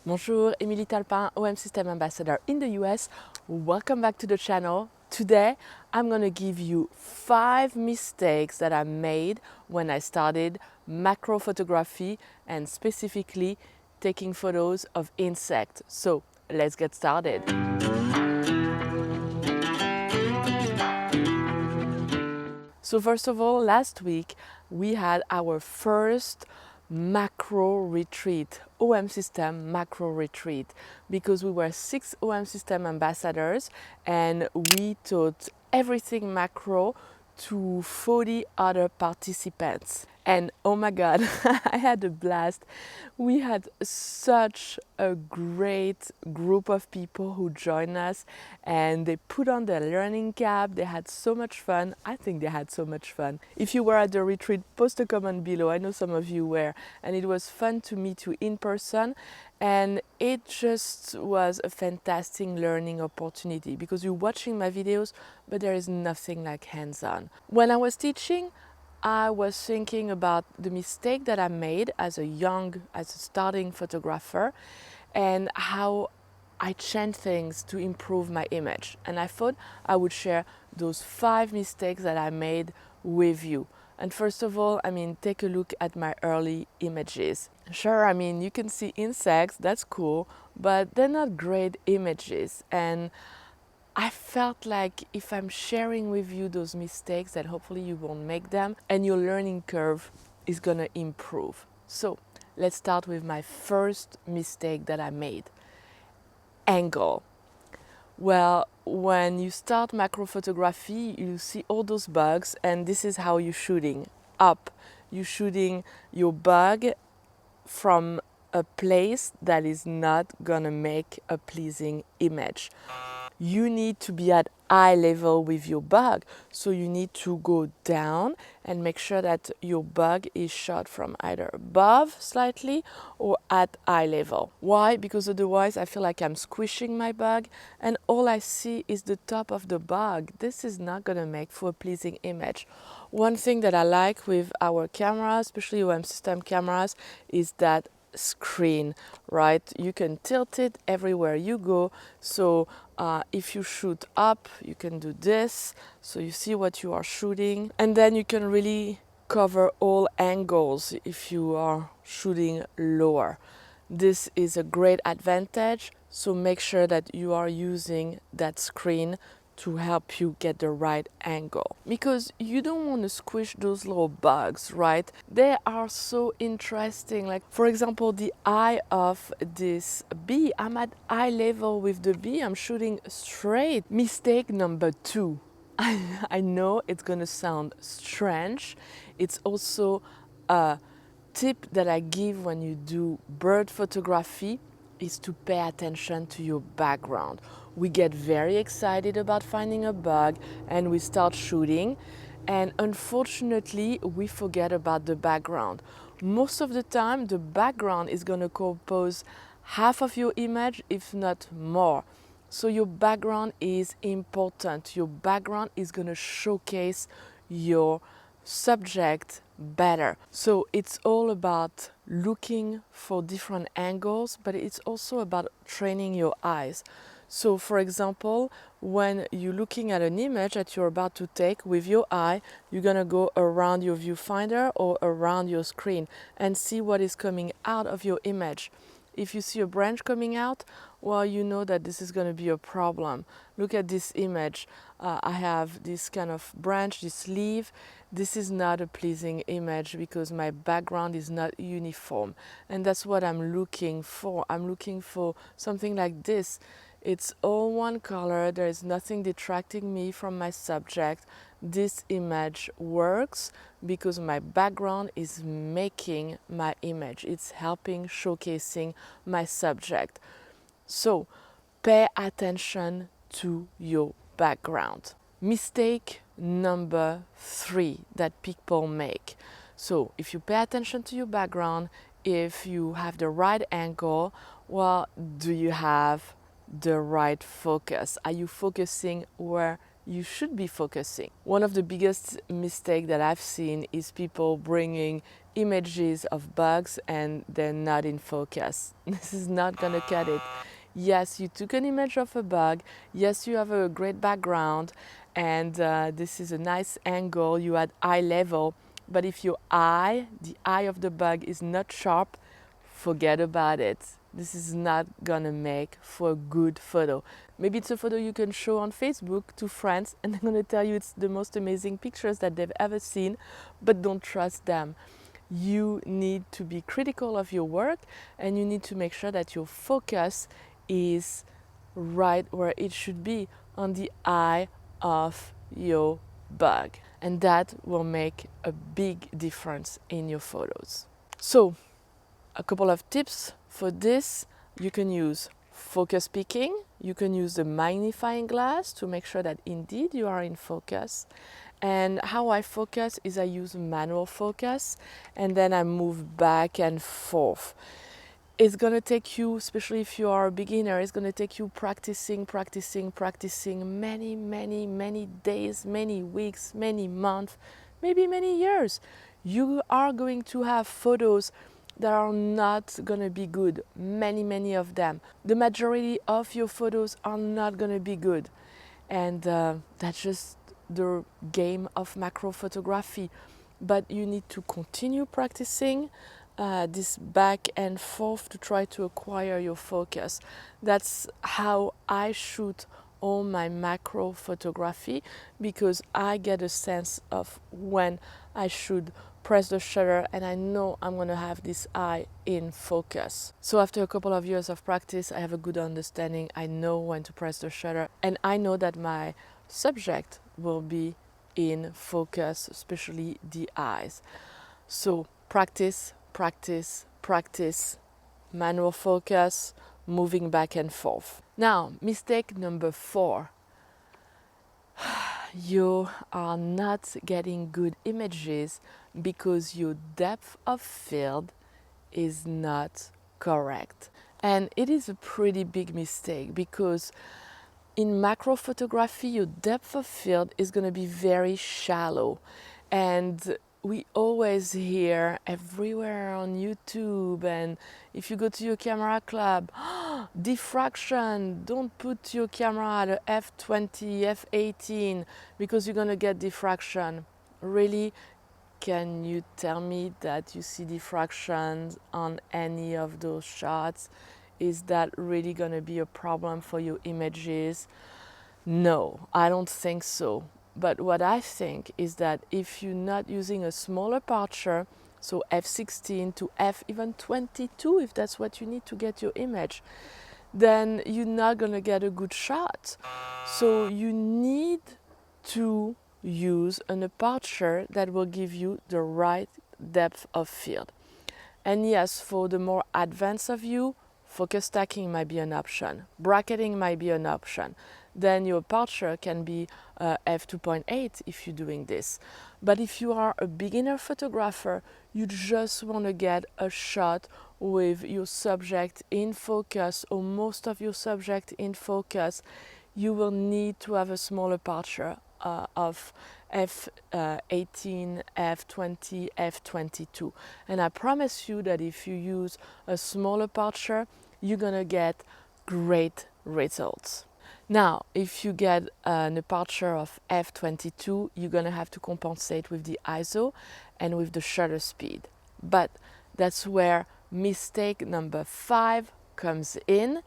Bonjour, Émilie Talpin, OM System Ambassador in the US. Welcome back to the channel. Today, I'm going to give you 5 mistakes that I made when I started macro photography and specifically taking photos of insects. So, let's get started. So first of all, last week we had our first macro retreat, OM System macro retreat, because we were 6 OM System ambassadors and we taught everything macro to 40 other participants. And oh my God, I had a blast. We had such a great group of people who joined us and they put on their learning cap. They had so much fun. I think they had so much fun. If you were at the retreat, post a comment below. I know some of you were. And it was fun to meet you in person. And it just was a fantastic learning opportunity because you're watching my videos, but there is nothing like hands-on. When I was teaching, I was thinking about the mistake that I made as a starting photographer and how I changed things to improve my image. And I thought I would share those 5 mistakes that I made with you. And first of all, take a look at my early images. Sure, you can see insects, that's cool, but they're not great images. And I felt like if I'm sharing with you those mistakes, that hopefully you won't make them and your learning curve is gonna improve. So let's start with my first mistake that I made. Angle. Well, when you start macro photography, you see all those bugs and this is how you're shooting. Up. You're shooting your bug from a place that is not gonna make a pleasing image. You need to be at eye level with your bug. So you need to go down and make sure that your bug is shot from either above slightly or at eye level. Why? Because otherwise I feel like I'm squishing my bug and all I see is the top of the bug. This is not gonna make for a pleasing image. One thing that I like with our cameras, especially OM System cameras, is that screen, right? You can tilt it everywhere you go. So if you shoot up, you can do this. So you see what you are shooting. And then you can really cover all angles if you are shooting lower. This is a great advantage. So make sure that you are using that screen to help you get the right angle, because you don't want to squish those little bugs, right? They are so interesting. Like for example, the eye of this bee, I'm at eye level with the bee, I'm shooting straight. Mistake number 2. I know it's gonna sound strange. It's also a tip that I give when you do bird photography, is to pay attention to your background. We get very excited about finding a bug and we start shooting, and unfortunately we forget about the background. Most of the time the background is going to compose half of your image, if not more. So your background is important. Your background is going to showcase your subject better. So it's all about looking for different angles, but it's also about training your eyes. So for example, when you're looking at an image that you're about to take with your eye, you're gonna go around your viewfinder or around your screen and see what is coming out of your image. If you see a branch coming out, well, you know that this is going to be a problem. Look at this image. I have this kind of branch, this leaf. This is not a pleasing image because my background is not uniform. And that's what I'm looking for. I'm looking for something like this. It's all one color. There is nothing detracting me from my subject. This image works because my background is making my image. It's helping showcasing my subject. So pay attention to your background. Mistake number 3 that people make. So if you pay attention to your background, if you have the right angle, well, do you have the right focus? Are you focusing where you should be focusing. One of the biggest mistakes that I've seen is people bringing images of bugs and they're not in focus. This is not going to cut it. Yes, you took an image of a bug. Yes, you have a great background and this is a nice angle. You had eye level. But if your eye, the eye of the bug is not sharp, forget about it. This is not gonna make for a good photo. Maybe it's a photo you can show on Facebook to friends and they're gonna tell you it's the most amazing pictures that they've ever seen, but don't trust them. You need to be critical of your work and you need to make sure that your focus is right where it should be, on the eye of your bug. And that will make a big difference in your photos. So, a couple of tips for this. You can use focus picking. You can use the magnifying glass to make sure that indeed you are in focus. And how I focus is I use manual focus and then I move back and forth. It's going to take you, especially if you are a beginner, it's going to take you practicing many days, many weeks, many months, maybe many years. You are going to have photos that are not going to be good, many of them. The majority of your photos are not going to be good. And that's just the game of macro photography. But you need to continue practicing this back and forth to try to acquire your focus. That's how I shoot all my macro photography, because I get a sense of when I should press the shutter and I know I'm going to have this eye in focus. So after a couple of years of practice, I have a good understanding. I know when to press the shutter and I know that my subject will be in focus, especially the eyes. So practice, manual focus, moving back and forth. Now, mistake number 4. You are not getting good images because your depth of field is not correct. And it is a pretty big mistake, because in macro photography, your depth of field is going to be very shallow. And we always hear everywhere on YouTube, and if you go to your camera club, diffraction, don't put your camera at a f20, f18 because you're going to get diffraction. Really? Can you tell me that you see diffraction on any of those shots? Is that really going to be a problem for your images? No, I don't think so. But what I think is that if you're not using a small aperture, so f16 to f even 22, if that's what you need to get your image, then you're not going to get a good shot. So you need to use an aperture that will give you the right depth of field. And yes, for the more advanced of you, focus stacking might be an option. Bracketing might be an option. Then your aperture can be f2.8 if you're doing this. But if you are a beginner photographer, you just want to get a shot with your subject in focus, or most of your subject in focus, you will need to have a small aperture of f18, f20, f22. And I promise you that if you use a small aperture, you're going to get great results. Now, if you get an aperture of f22, you're going to have to compensate with the ISO and with the shutter speed. But that's where mistake number 5 comes in,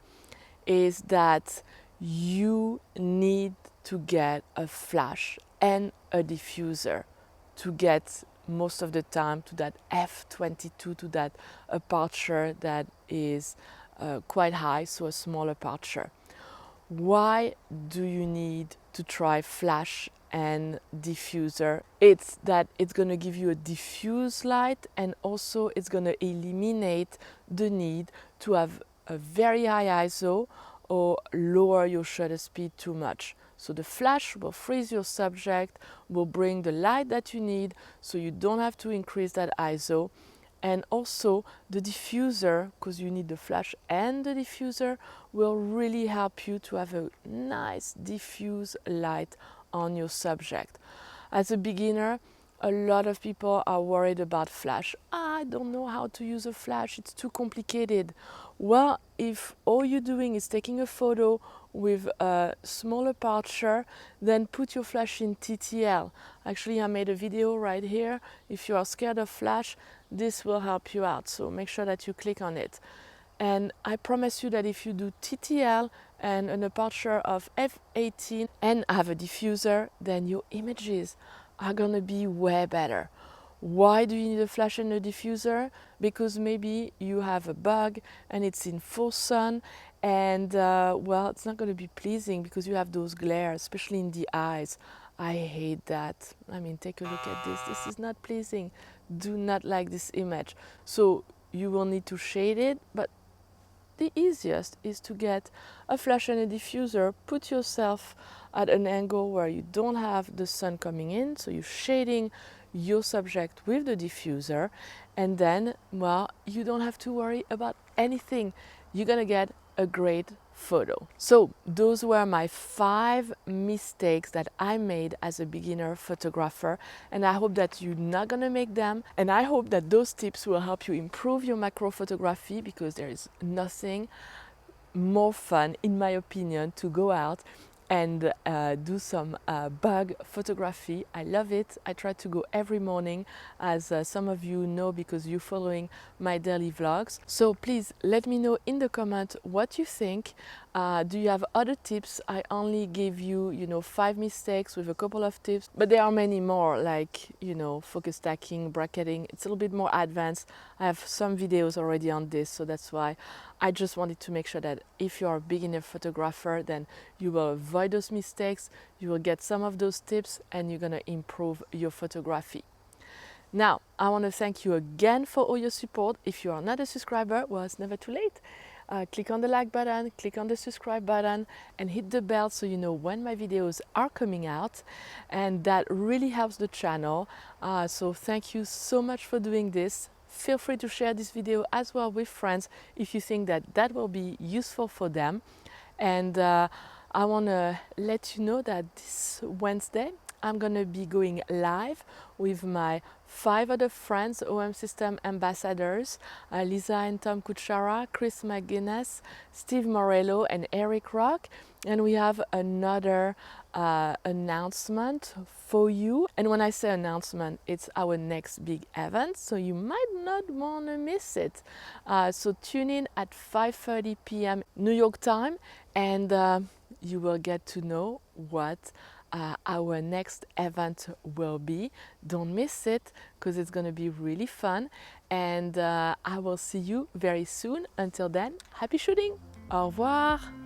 is that you need to get a flash and a diffuser to get most of the time to that f22, to that aperture that is quite high, so a small aperture. Why do you need to try flash and diffuser? It's that it's going to give you a diffuse light, and also it's going to eliminate the need to have a very high ISO or lower your shutter speed too much. So the flash will freeze your subject, will bring the light that you need, so you don't have to increase that ISO. And also the diffuser, because you need the flash and the diffuser, will really help you to have a nice diffuse light on your subject. As a beginner, a lot of people are worried about flash. I don't know how to use a flash, it's too complicated. Well, if all you're doing is taking a photo with a small aperture, then put your flash in TTL. Actually, I made a video right here. If you are scared of flash, this will help you out, so make sure that you click on it. And I promise you that if you do TTL and an aperture of f18 and have a diffuser, then your images are gonna be way better. Why do you need a flash and a diffuser? Because maybe you have a bug and it's in full sun, and well, it's not going to be pleasing because you have those glares, especially in the eyes. I hate that. I mean, take a look at this. This is not pleasing. Do not like this image. So you will need to shade it, but the easiest is to get a flash and a diffuser, put yourself at an angle where you don't have the sun coming in, so you're shading your subject with the diffuser, and then, well, you don't have to worry about anything. You're gonna get a great photo. So those were my 5 mistakes that I made as a beginner photographer, and I hope that you're not gonna make them, and I hope that those tips will help you improve your macro photography, because there is nothing more fun, in my opinion, to go out and do some bug photography. I love it. I try to go every morning, as some of you know, because you're following my daily vlogs. So please let me know in the comment what you think. Do you have other tips? I only gave you, 5 mistakes with a couple of tips, but there are many more, like, focus stacking, bracketing. It's a little bit more advanced. I have some videos already on this, so that's why I just wanted to make sure that if you're a beginner photographer, then you will avoid those mistakes, you will get some of those tips, and you're gonna improve your photography. Now, I want to thank you again for all your support. If you are not a subscriber, well, it's never too late. Click on the like button, click on the subscribe button, and hit the bell so you know when my videos are coming out, and that really helps the channel. So thank you so much for doing this. Feel free to share this video as well with friends if you think that that will be useful for them. And I want to let you know that this Wednesday I'm going to be going live with my 5 other friends, OM System ambassadors, Lisa and Tom Kuchara, Chris McGuinness, Steve Morello, and Eric Rock. And we have another announcement for you. And when I say announcement, it's our next big event, so you might not want to miss it. So tune in at 5:30 p.m. New York time, and you will get to know what our next event will be. Don't miss it, because it's going to be really fun, and I will see you very soon. Until then, happy shooting! Au revoir!